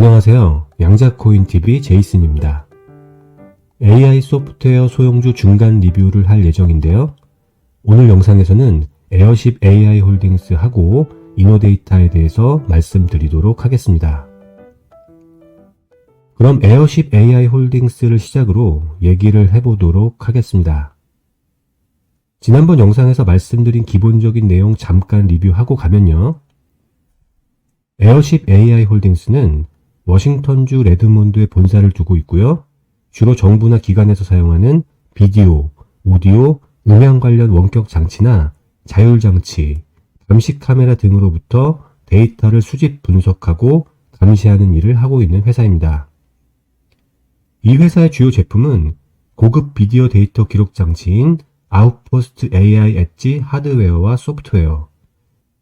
안녕하세요. 양자코인TV 제이슨입니다. AI 소프트웨어 소형주 중간 리뷰를 할 예정인데요. 오늘 영상에서는 에어십 AI 홀딩스하고 이노데이터에 대해서 말씀드리도록 하겠습니다. 그럼 에어십 AI 홀딩스를 시작으로 얘기를 해보도록 하겠습니다. 지난번 영상에서 말씀드린 기본적인 내용 잠깐 리뷰하고 가면요. 에어십 AI 홀딩스는 워싱턴주 레드몬드에 본사를 두고 있고요. 주로 정부나 기관에서 사용하는 비디오, 오디오, 음향 관련 원격 장치나 자율 장치, 감시 카메라 등으로부터 데이터를 수집 분석하고 감시하는 일을 하고 있는 회사입니다. 이 회사의 주요 제품은 고급 비디오 데이터 기록 장치인 아웃포스트 AI 엣지 하드웨어와 소프트웨어,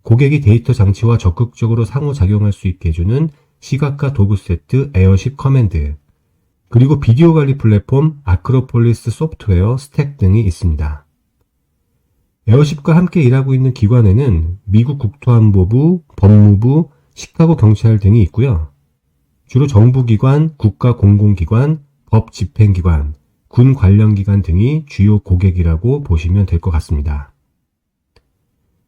고객이 데이터 장치와 적극적으로 상호작용할 수 있게 해주는 시각화 도구 세트 에어십 커맨드, 그리고 비디오 관리 플랫폼 아크로폴리스 소프트웨어 스택 등이 있습니다. 에어십과 함께 일하고 있는 기관에는 미국 국토안보부, 법무부, 시카고 경찰 등이 있고요. 주로 정부기관, 국가공공기관, 법집행기관, 군 관련기관 등이 주요 고객이라고 보시면 될 것 같습니다.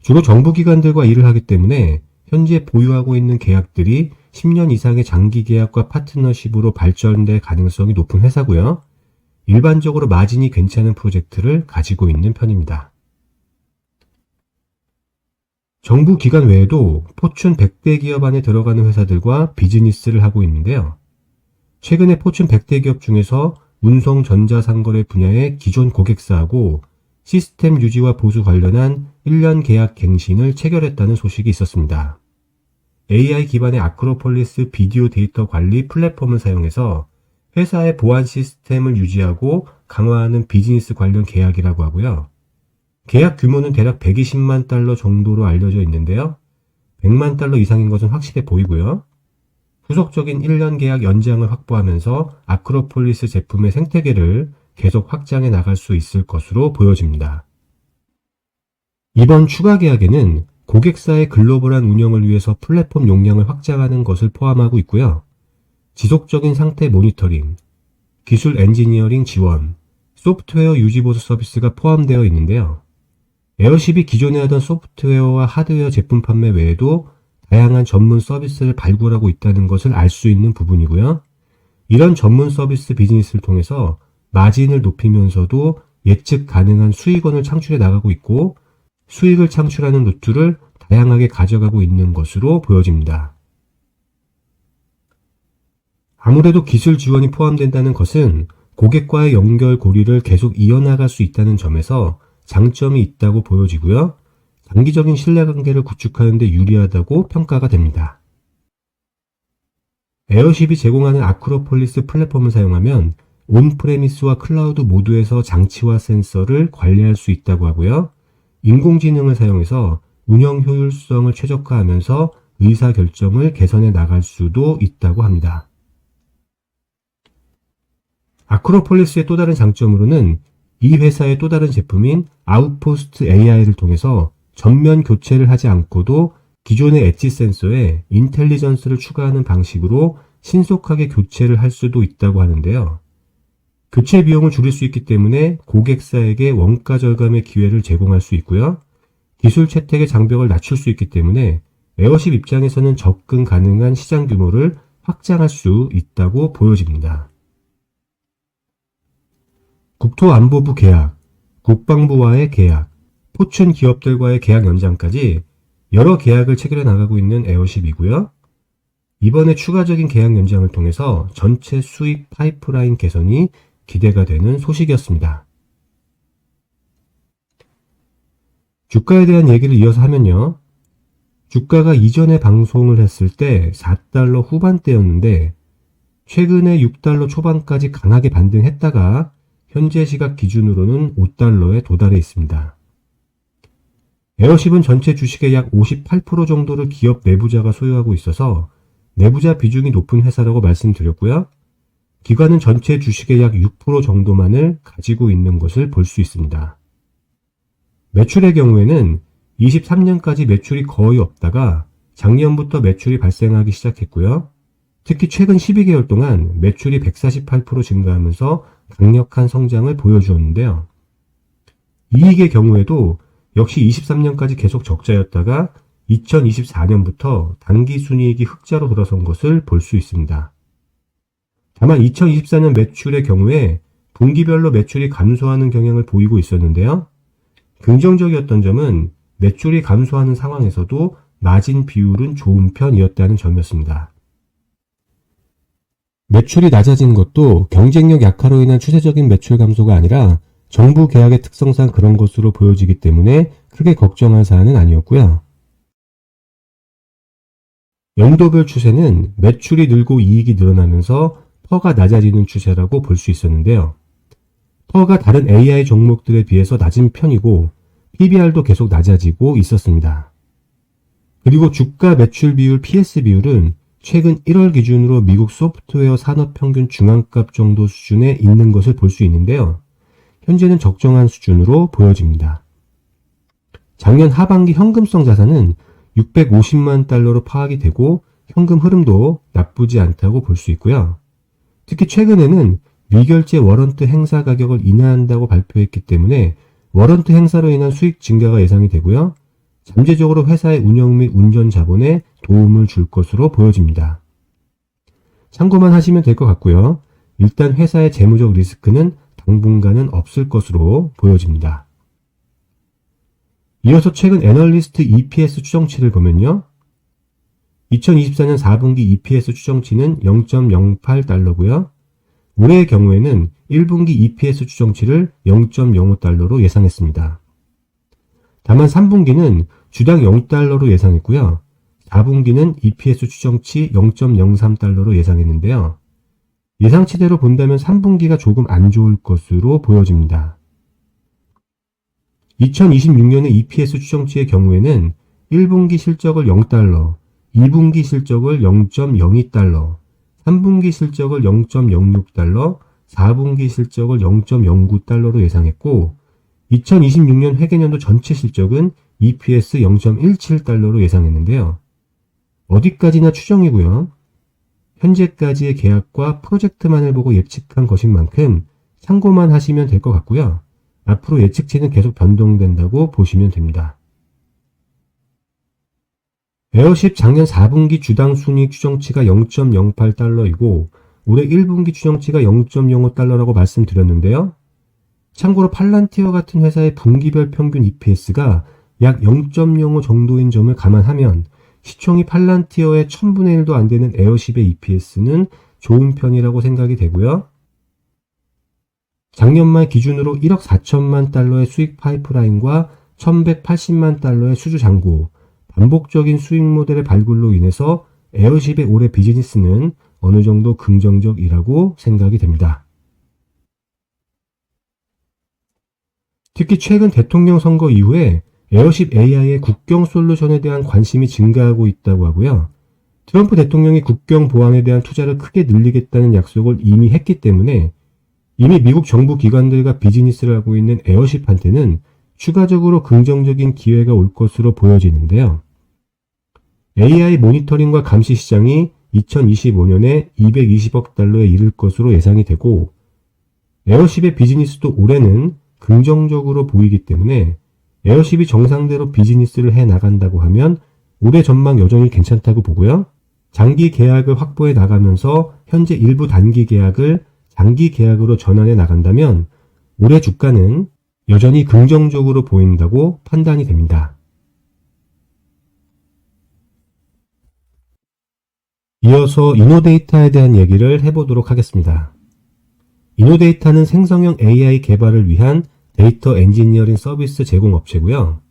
주로 정부기관들과 일을 하기 때문에 현재 보유하고 있는 계약들이 10년 이상의 장기 계약과 파트너십으로 발전될 가능성이 높은 회사고요. 일반적으로 마진이 괜찮은 프로젝트를 가지고 있는 편입니다. 정부 기관 외에도 포춘 100대 기업 안에 들어가는 회사들과 비즈니스를 하고 있는데요. 최근에 포춘 100대 기업 중에서 운송 전자상거래 분야의 기존 고객사하고 시스템 유지와 보수 관련한 1년 계약 갱신을 체결했다는 소식이 있었습니다. AI 기반의 아크로폴리스 비디오 데이터 관리 플랫폼을 사용해서 회사의 보안 시스템을 유지하고 강화하는 비즈니스 관련 계약이라고 하고요. 계약 규모는 대략 120만 달러 정도로 알려져 있는데요. 100만 달러 이상인 것은 확실해 보이고요. 후속적인 1년 계약 연장을 확보하면서 아크로폴리스 제품의 생태계를 계속 확장해 나갈 수 있을 것으로 보여집니다. 이번 추가 계약에는 고객사의 글로벌한 운영을 위해서 플랫폼 용량을 확장하는 것을 포함하고 있고요. 지속적인 상태 모니터링, 기술 엔지니어링 지원, 소프트웨어 유지보수 서비스가 포함되어 있는데요. 에어십이 기존에 하던 소프트웨어와 하드웨어 제품 판매 외에도 다양한 전문 서비스를 발굴하고 있다는 것을 알 수 있는 부분이고요. 이런 전문 서비스 비즈니스를 통해서 마진을 높이면서도 예측 가능한 수익원을 창출해 나가고 있고 수익을 창출하는 루트를 다양하게 가져가고 있는 것으로 보여집니다. 아무래도 기술 지원이 포함된다는 것은 고객과의 연결 고리를 계속 이어나갈 수 있다는 점에서 장점이 있다고 보여지고요. 장기적인 신뢰관계를 구축하는 데 유리하다고 평가가 됩니다. 에어십이 제공하는 아크로폴리스 플랫폼을 사용하면 온프레미스와 클라우드 모두에서 장치와 센서를 관리할 수 있다고 하고요. 인공지능을 사용해서 운영 효율성을 최적화하면서 의사결정을 개선해 나갈 수도 있다고 합니다. 아크로폴리스의 또 다른 장점으로는 이 회사의 또 다른 제품인 아웃포스트 AI를 통해서 전면 교체를 하지 않고도 기존의 엣지 센서에 인텔리전스를 추가하는 방식으로 신속하게 교체를 할 수도 있다고 하는데요. 교체 비용을 줄일 수 있기 때문에 고객사에게 원가 절감의 기회를 제공할 수 있고요. 기술 채택의 장벽을 낮출 수 있기 때문에 에어십 입장에서는 접근 가능한 시장 규모를 확장할 수 있다고 보여집니다. 국토안보부 계약, 국방부와의 계약, 포춘 기업들과의 계약 연장까지 여러 계약을 체결해 나가고 있는 에어십이고요. 이번에 추가적인 계약 연장을 통해서 전체 수익 파이프라인 개선이 기대가 되는 소식이었습니다. 주가에 대한 얘기를 이어서 하면요. 주가가 이전에 방송을 했을 때 4달러 후반대였는데 최근에 6달러 초반까지 강하게 반등했다가 현재 시각 기준으로는 5달러에 도달해 있습니다. 에어십은 전체 주식의 약 58% 정도를 기업 내부자가 소유하고 있어서 내부자 비중이 높은 회사라고 말씀드렸고요. 기관은 전체 주식의 약 6% 정도만을 가지고 있는 것을 볼 수 있습니다. 매출의 경우에는 23년까지 매출이 거의 없다가 작년부터 매출이 발생하기 시작했고요. 특히 최근 12개월 동안 매출이 148% 증가하면서 강력한 성장을 보여주었는데요. 이익의 경우에도 역시 23년까지 계속 적자였다가 2024년부터 당기순이익이 흑자로 돌아선 것을 볼 수 있습니다. 다만 2024년 매출의 경우에 분기별로 매출이 감소하는 경향을 보이고 있었는데요. 긍정적이었던 점은 매출이 감소하는 상황에서도 마진 비율은 좋은 편이었다는 점이었습니다. 매출이 낮아진 것도 경쟁력 약화로 인한 추세적인 매출 감소가 아니라 정부 계약의 특성상 그런 것으로 보여지기 때문에 크게 걱정할 사안은 아니었고요. 연도별 추세는 매출이 늘고 이익이 늘어나면서 퍼가 낮아지는 추세라고 볼 수 있었는데요. 퍼가 다른 AI 종목들에 비해서 낮은 편이고 PBR도 계속 낮아지고 있었습니다. 그리고 주가 매출 비율 PS 비율은 최근 1월 기준으로 미국 소프트웨어 산업 평균 중앙값 정도 수준에 있는 것을 볼 수 있는데요. 현재는 적정한 수준으로 보여집니다. 작년 하반기 현금성 자산은 650만 달러로 파악이 되고 현금 흐름도 나쁘지 않다고 볼 수 있고요. 특히 최근에는 미결제 워런트 행사 가격을 인하한다고 발표했기 때문에 워런트 행사로 인한 수익 증가가 예상이 되고요. 잠재적으로 회사의 운영 및 운전 자본에 도움을 줄 것으로 보여집니다. 참고만 하시면 될 것 같고요. 일단 회사의 재무적 리스크는 당분간은 없을 것으로 보여집니다. 이어서 최근 애널리스트 EPS 추정치를 보면요. 2024년 4분기 EPS 추정치는 0.08달러고요. 올해의 경우에는 1분기 EPS 추정치를 0.05달러로 예상했습니다. 다만 3분기는 주당 0달러로 예상했고요. 4분기는 EPS 추정치 0.03달러로 예상했는데요. 예상치대로 본다면 3분기가 조금 안 좋을 것으로 보여집니다. 2026년의 EPS 추정치의 경우에는 1분기 실적을 0달러, 2분기 실적을 0.02달러, 3분기 실적을 0.06달러, 4분기 실적을 0.09달러로 예상했고 2026년 회계년도 전체 실적은 EPS 0.17달러로 예상했는데요. 어디까지나 추정이고요. 현재까지의 계약과 프로젝트만을 보고 예측한 것인 만큼 참고만 하시면 될 것 같고요. 앞으로 예측치는 계속 변동된다고 보시면 됩니다. 에어쉽 작년 4분기 주당 순이익 추정치가 0.08달러이고 올해 1분기 추정치가 0.05달러라고 말씀드렸는데요. 참고로 팔란티어 같은 회사의 분기별 평균 EPS가 약 0.05 정도인 점을 감안하면 시총이 팔란티어의 1000분의 1도 안 되는 에어쉽의 EPS는 좋은 편이라고 생각이 되고요. 작년 말 기준으로 1억 4천만 달러의 수익 파이프라인과 1180만 달러의 수주 잔고, 반복적인 수익 모델의 발굴로 인해서 에어쉽의 올해 비즈니스는 어느 정도 긍정적이라고 생각이 됩니다. 특히 최근 대통령 선거 이후에 에어쉽 AI의 국경 솔루션에 대한 관심이 증가하고 있다고 하고요. 트럼프 대통령이 국경 보안에 대한 투자를 크게 늘리겠다는 약속을 이미 했기 때문에 이미 미국 정부 기관들과 비즈니스를 하고 있는 에어쉽한테는 추가적으로 긍정적인 기회가 올 것으로 보여지는데요. AI 모니터링과 감시 시장이 2025년에 220억 달러에 이를 것으로 예상이 되고 에어쉽의 비즈니스도 올해는 긍정적으로 보이기 때문에 에어쉽이 정상대로 비즈니스를 해나간다고 하면 올해 전망 여전히 괜찮다고 보고요. 장기 계약을 확보해 나가면서 현재 일부 단기 계약을 장기 계약으로 전환해 나간다면 올해 주가는 여전히 긍정적으로 보인다고 판단이 됩니다. 이어서 이노데이터에 대한 얘기를 해보도록 하겠습니다. 이노데이터는 생성형 AI 개발을 위한 데이터 엔지니어링 서비스 제공 업체고요.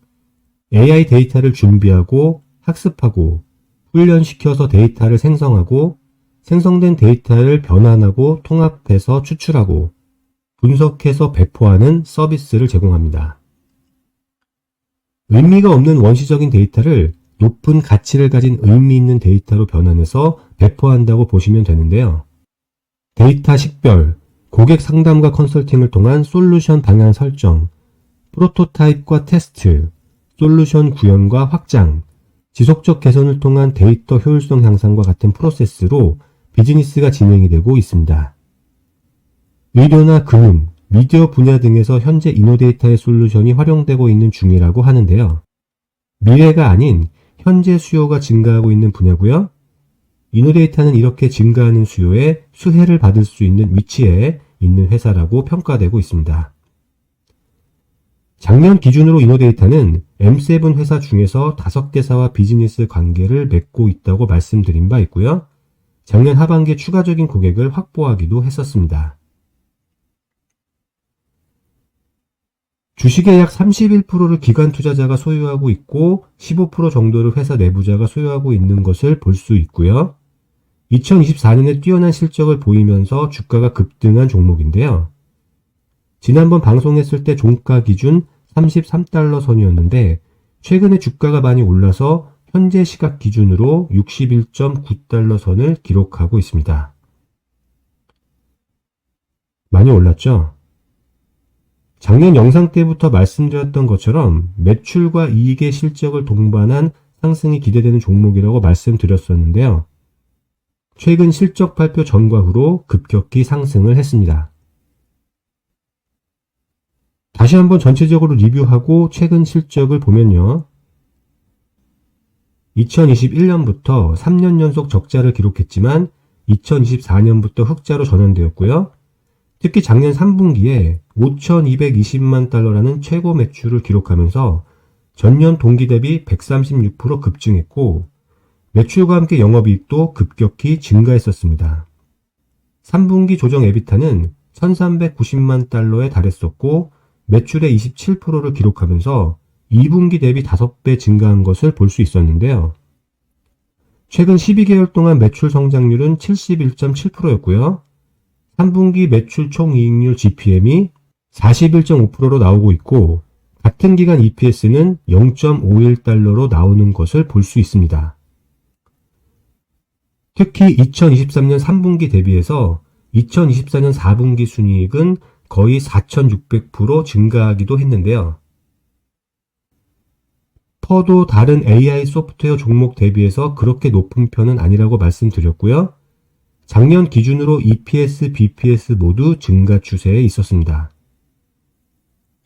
AI 데이터를 준비하고 학습하고 훈련시켜서 데이터를 생성하고 생성된 데이터를 변환하고 통합해서 추출하고 분석해서 배포하는 서비스를 제공합니다. 의미가 없는 원시적인 데이터를 높은 가치를 가진 의미 있는 데이터로 변환해서 배포한다고 보시면 되는데요. 데이터 식별, 고객 상담과 컨설팅을 통한 솔루션 방향 설정, 프로토타입과 테스트, 솔루션 구현과 확장, 지속적 개선을 통한 데이터 효율성 향상과 같은 프로세스로 비즈니스가 진행이 되고 있습니다. 의료나 금융, 미디어 분야 등에서 현재 이노데이터의 솔루션이 활용되고 있는 중이라고 하는데요. 미래가 아닌 현재 수요가 증가하고 있는 분야고요. 이노데이터는 이렇게 증가하는 수요에 수혜를 받을 수 있는 위치에 있는 회사라고 평가되고 있습니다. 작년 기준으로 이노데이터는 M7 회사 중에서 5개사와 비즈니스 관계를 맺고 있다고 말씀드린 바 있고요. 작년 하반기에 추가적인 고객을 확보하기도 했었습니다. 주식의 약 31%를 기관 투자자가 소유하고 있고 15% 정도를 회사 내부자가 소유하고 있는 것을 볼 수 있고요. 2024년에 뛰어난 실적을 보이면서 주가가 급등한 종목인데요. 지난번 방송했을 때 종가 기준 33달러 선이었는데 최근에 주가가 많이 올라서 현재 시각 기준으로 61.9달러 선을 기록하고 있습니다. 많이 올랐죠? 작년 영상 때부터 말씀드렸던 것처럼 매출과 이익의 실적을 동반한 상승이 기대되는 종목이라고 말씀드렸었는데요. 최근 실적 발표 전과 후로 급격히 상승을 했습니다. 다시 한번 전체적으로 리뷰하고 최근 실적을 보면요. 2021년부터 3년 연속 적자를 기록했지만 2024년부터 흑자로 전환되었고요. 특히 작년 3분기에 5,220만 달러라는 최고 매출을 기록하면서 전년 동기 대비 136% 급증했고 매출과 함께 영업이익도 급격히 증가했었습니다. 3분기 조정 에비타는 1,390만 달러에 달했었고 매출의 27%를 기록하면서 2분기 대비 5배 증가한 것을 볼 수 있었는데요. 최근 12개월 동안 매출 성장률은 71.7%였고요. 3분기 매출 총이익률 GPM이 41.5%로 나오고 있고 같은 기간 EPS는 0.51달러로 나오는 것을 볼 수 있습니다. 특히 2023년 3분기 대비해서 2024년 4분기 순이익은 거의 4,600% 증가하기도 했는데요. 퍼도 다른 AI 소프트웨어 종목 대비해서 그렇게 높은 편은 아니라고 말씀드렸고요. 작년 기준으로 EPS, BPS 모두 증가 추세에 있었습니다.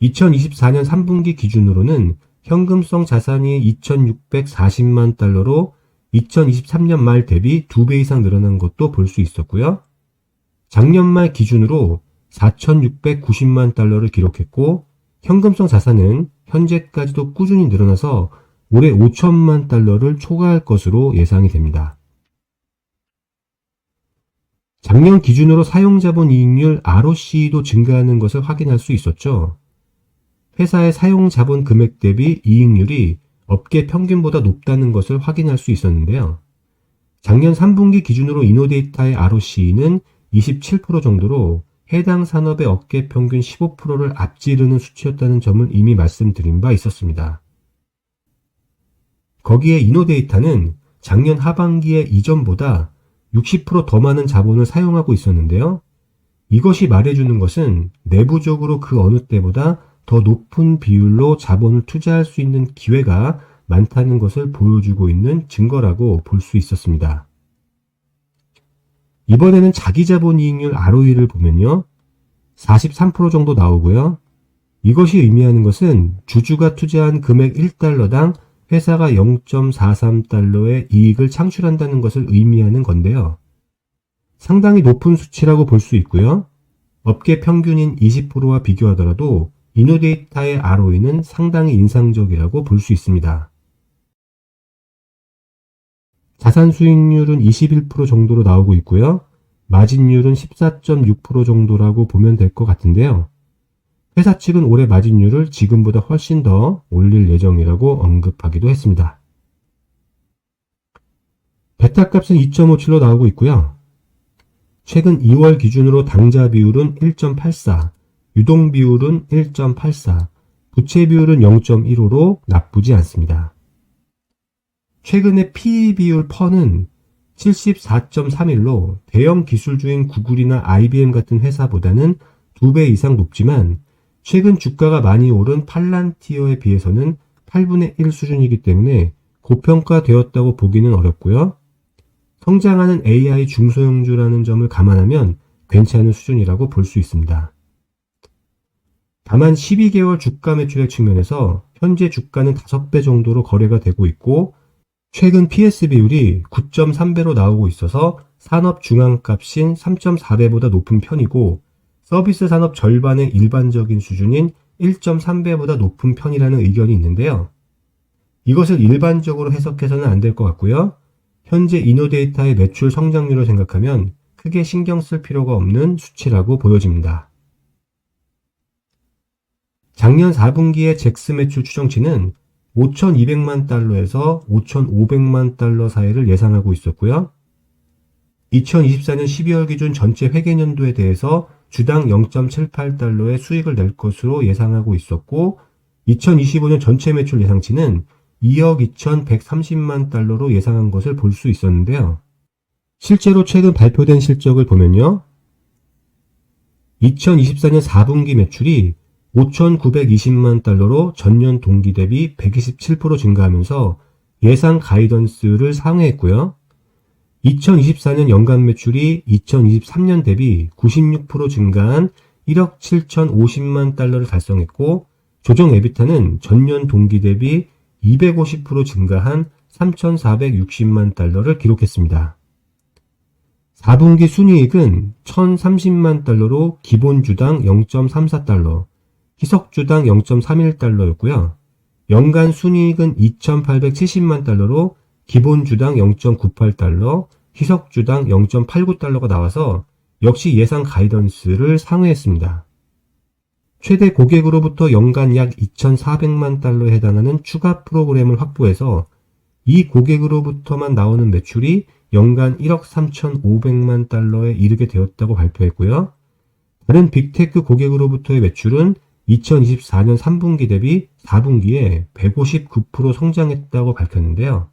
2024년 3분기 기준으로는 현금성 자산이 2,640만 달러로 2023년 말 대비 2배 이상 늘어난 것도 볼 수 있었고요. 작년 말 기준으로 4,690만 달러를 기록했고 현금성 자산은 현재까지도 꾸준히 늘어나서 올해 5천만 달러를 초과할 것으로 예상이 됩니다. 작년 기준으로 사용자본 이익률 ROC도 증가하는 것을 확인할 수 있었죠. 회사의 사용자본 금액 대비 이익률이 업계 평균보다 높다는 것을 확인할 수 있었는데요. 작년 3분기 기준으로 이노데이터의 ROC는 27% 정도로 해당 산업의 업계 평균 15%를 앞지르는 수치였다는 점을 이미 말씀드린 바 있었습니다. 거기에 이노데이터는 작년 하반기에 이전보다 60% 더 많은 자본을 사용하고 있었는데요. 이것이 말해주는 것은 내부적으로 그 어느 때보다 더 높은 비율로 자본을 투자할 수 있는 기회가 많다는 것을 보여주고 있는 증거라고 볼 수 있었습니다. 이번에는 자기자본이익률 ROE를 보면요. 43% 정도 나오고요. 이것이 의미하는 것은 주주가 투자한 금액 1달러당 회사가 0.43달러의 이익을 창출한다는 것을 의미하는 건데요. 상당히 높은 수치라고 볼 수 있고요. 업계 평균인 20%와 비교하더라도 이노데이터의 ROE는 상당히 인상적이라고 볼 수 있습니다. 자산 수익률은 21% 정도로 나오고 있고요. 마진율은 14.6% 정도라고 보면 될 것 같은데요. 회사 측은 올해 마진율을 지금보다 훨씬 더 올릴 예정이라고 언급하기도 했습니다. 베타값은 2.57로 나오고 있고요. 최근 2월 기준으로 당좌 비율은 1.84, 유동 비율은 1.84, 부채 비율은 0.15로 나쁘지 않습니다. 최근에 PE 비율 퍼는 74.31로 대형 기술주인 구글이나 IBM 같은 회사보다는 2배 이상 높지만 최근 주가가 많이 오른 팔란티어에 비해서는 8분의 1 수준이기 때문에 고평가되었다고 보기는 어렵고요. 성장하는 AI 중소형주라는 점을 감안하면 괜찮은 수준이라고 볼 수 있습니다. 다만 12개월 주가 매출액 측면에서 현재 주가는 5배 정도로 거래가 되고 있고 최근 PS 비율이 9.3배로 나오고 있어서 산업 중앙값인 3.4배보다 높은 편이고 서비스 산업 절반의 일반적인 수준인 1.3배보다 높은 편이라는 의견이 있는데요. 이것을 일반적으로 해석해서는 안 될 것 같고요. 현재 이노데이터의 매출 성장률을 생각하면 크게 신경 쓸 필요가 없는 수치라고 보여집니다. 작년 4분기의 잭스 매출 추정치는 5,200만 달러에서 5,500만 달러 사이를 예상하고 있었고요. 2024년 12월 기준 전체 회계년도에 대해서 주당 0.78달러의 수익을 낼 것으로 예상하고 있었고 2025년 전체 매출 예상치는 2억 2,130만 달러로 예상한 것을 볼 수 있었는데요. 실제로 최근 발표된 실적을 보면요. 2024년 4분기 매출이 5,920만 달러로 전년 동기 대비 127% 증가하면서 예상 가이던스를 상회했고요. 2024년 연간 매출이 2023년 대비 96% 증가한 1억 7,050만 달러를 달성했고 조정 에비타는 전년 동기 대비 250% 증가한 3,460만 달러를 기록했습니다. 4분기 순이익은 1,030만 달러로 기본주당 0.34달러, 희석주당 0.31달러였고요. 연간 순이익은 2,870만 달러로 기본주당 0.98달러, 희석주당 0.89달러가 나와서 역시 예상 가이던스를 상회했습니다. 최대 고객으로부터 연간 약 2,400만 달러에 해당하는 추가 프로그램을 확보해서 이 고객으로부터만 나오는 매출이 연간 1억 3,500만 달러에 이르게 되었다고 발표했고요. 다른 빅테크 고객으로부터의 매출은 2024년 3분기 대비 4분기에 159% 성장했다고 밝혔는데요.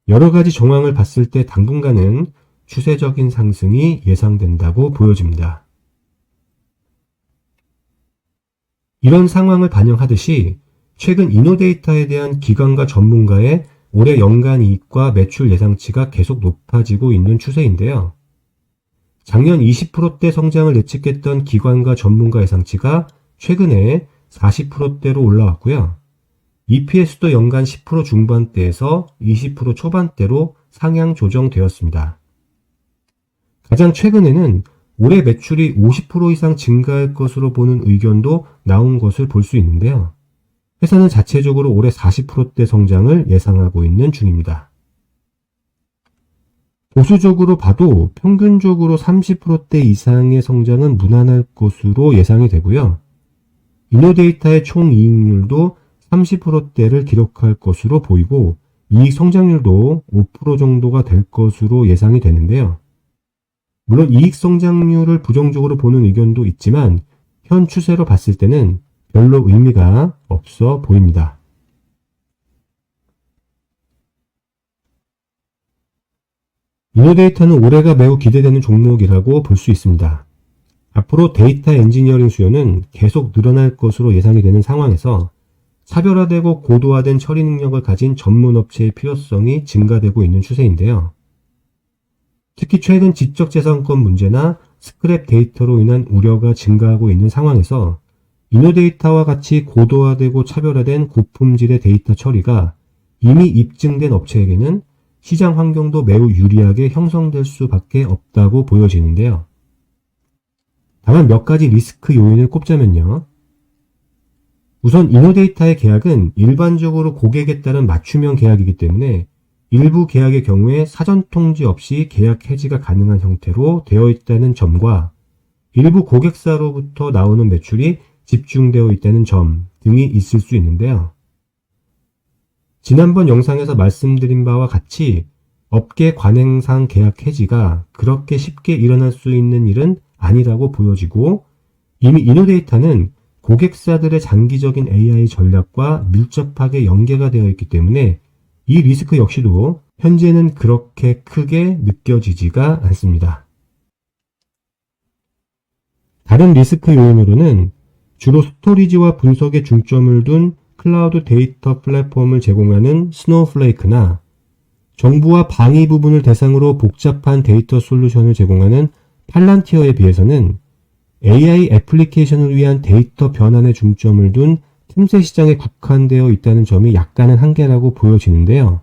여러 가지 정황을 봤을 때 당분간은 추세적인 상승이 예상된다고 보여집니다. 이런 상황을 반영하듯이 최근 이노데이터에 대한 기관과 전문가의 올해 연간 이익과 매출 예상치가 계속 높아지고 있는 추세인데요. 작년 20%대 성장을 예측했던 기관과 전문가 예상치가 최근에 40%대로 올라왔고요. EPS도 연간 10% 중반대에서 20% 초반대로 상향 조정되었습니다. 가장 최근에는 올해 매출이 50% 이상 증가할 것으로 보는 의견도 나온 것을 볼 수 있는데요. 회사는 자체적으로 올해 40%대 성장을 예상하고 있는 중입니다. 보수적으로 봐도 평균적으로 30%대 이상의 성장은 무난할 것으로 예상이 되고요. 이노데이터의 총이익률도 30%대를 기록할 것으로 보이고 이익 성장률도 5% 정도가 될 것으로 예상이 되는데요. 물론 이익 성장률을 부정적으로 보는 의견도 있지만 현 추세로 봤을 때는 별로 의미가 없어 보입니다. 이노데이터는 올해가 매우 기대되는 종목이라고 볼 수 있습니다. 앞으로 데이터 엔지니어링 수요는 계속 늘어날 것으로 예상이 되는 상황에서 차별화되고 고도화된 처리 능력을 가진 전문 업체의 필요성이 증가되고 있는 추세인데요. 특히 최근 지적재산권 문제나 스크랩 데이터로 인한 우려가 증가하고 있는 상황에서 이노데이터와 같이 고도화되고 차별화된 고품질의 데이터 처리가 이미 입증된 업체에게는 시장 환경도 매우 유리하게 형성될 수밖에 없다고 보여지는데요. 다만 몇 가지 리스크 요인을 꼽자면요. 우선 이노데이터의 계약은 일반적으로 고객에 따른 맞춤형 계약이기 때문에 일부 계약의 경우에 사전 통지 없이 계약 해지가 가능한 형태로 되어 있다는 점과 일부 고객사로부터 나오는 매출이 집중되어 있다는 점 등이 있을 수 있는데요. 지난번 영상에서 말씀드린 바와 같이 업계 관행상 계약 해지가 그렇게 쉽게 일어날 수 있는 일은 아니라고 보여지고 이미 이노데이터는 고객사들의 장기적인 AI 전략과 밀접하게 연계가 되어 있기 때문에 이 리스크 역시도 현재는 그렇게 크게 느껴지지가 않습니다. 다른 리스크 요인으로는 주로 스토리지와 분석에 중점을 둔 클라우드 데이터 플랫폼을 제공하는 스노우플레이크나 정부와 방위 부분을 대상으로 복잡한 데이터 솔루션을 제공하는 팔란티어에 비해서는 AI 애플리케이션을 위한 데이터 변환에 중점을 둔 틈새 시장에 국한되어 있다는 점이 약간은 한계라고 보여지는데요.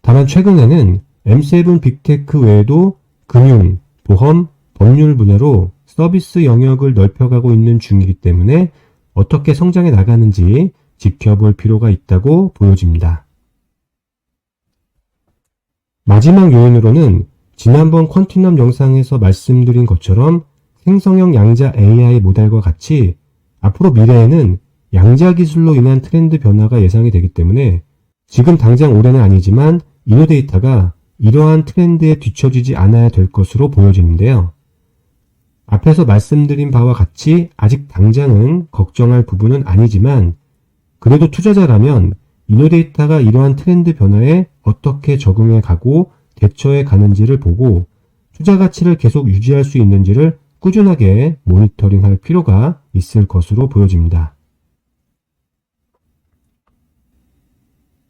다만 최근에는 M7 빅테크 외에도 금융, 보험, 법률 분야로 서비스 영역을 넓혀가고 있는 중이기 때문에 어떻게 성장해 나가는지 지켜볼 필요가 있다고 보여집니다. 마지막 요인으로는 지난번 퀀티넘 영상에서 말씀드린 것처럼 생성형 양자 AI 모델과 같이 앞으로 미래에는 양자 기술로 인한 트렌드 변화가 예상이 되기 때문에 지금 당장 올해는 아니지만 이노데이터가 이러한 트렌드에 뒤처지지 않아야 될 것으로 보여지는데요. 앞에서 말씀드린 바와 같이 아직 당장은 걱정할 부분은 아니지만 그래도 투자자라면 이노데이터가 이러한 트렌드 변화에 어떻게 적응해 가고 대처해 가는지를 보고 투자 가치를 계속 유지할 수 있는지를 꾸준하게 모니터링할 필요가 있을 것으로 보여집니다.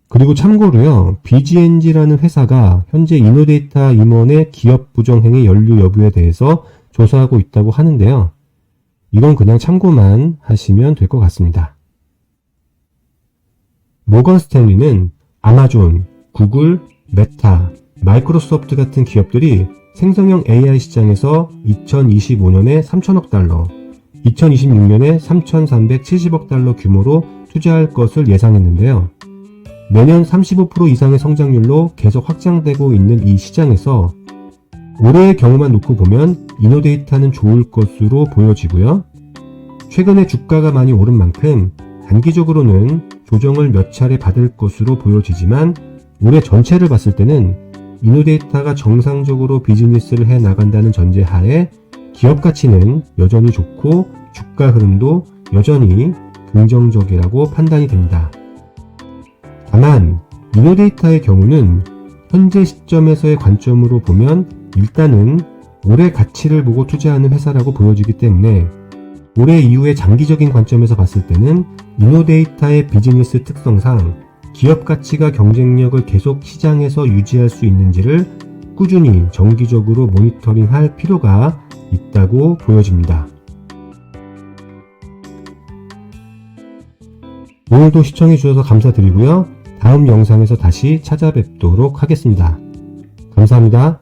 그리고 참고로요, BGNG라는 회사가 현재 이노데이터 임원의 기업 부정행위 연루 여부에 대해서 조사하고 있다고 하는데요. 이건 그냥 참고만 하시면 될 것 같습니다. 모건 스탠리는 아마존, 구글, 메타, 마이크로소프트 같은 기업들이 생성형 AI 시장에서 2025년에 3천억 달러, 2026년에 3,370억 달러 규모로 투자할 것을 예상했는데요. 매년 35% 이상의 성장률로 계속 확장되고 있는 이 시장에서 올해의 경우만 놓고 보면 이노데이터는 좋을 것으로 보여지고요. 최근에 주가가 많이 오른 만큼 단기적으로는 조정을 몇 차례 받을 것으로 보여지지만 올해 전체를 봤을 때는 이노데이터가 정상적으로 비즈니스를 해 나간다는 전제하에 기업 가치는 여전히 좋고 주가 흐름도 여전히 긍정적이라고 판단이 됩니다. 다만 이노데이터의 경우는 현재 시점에서의 관점으로 보면 일단은 올해 가치를 보고 투자하는 회사라고 보여지기 때문에 올해 이후의 장기적인 관점에서 봤을 때는 이노데이터의 비즈니스 특성상 기업 가치가 경쟁력을 계속 시장에서 유지할 수 있는지를 꾸준히 정기적으로 모니터링할 필요가 있다고 보여집니다. 오늘도 시청해주셔서 감사드리고요. 다음 영상에서 다시 찾아뵙도록 하겠습니다. 감사합니다.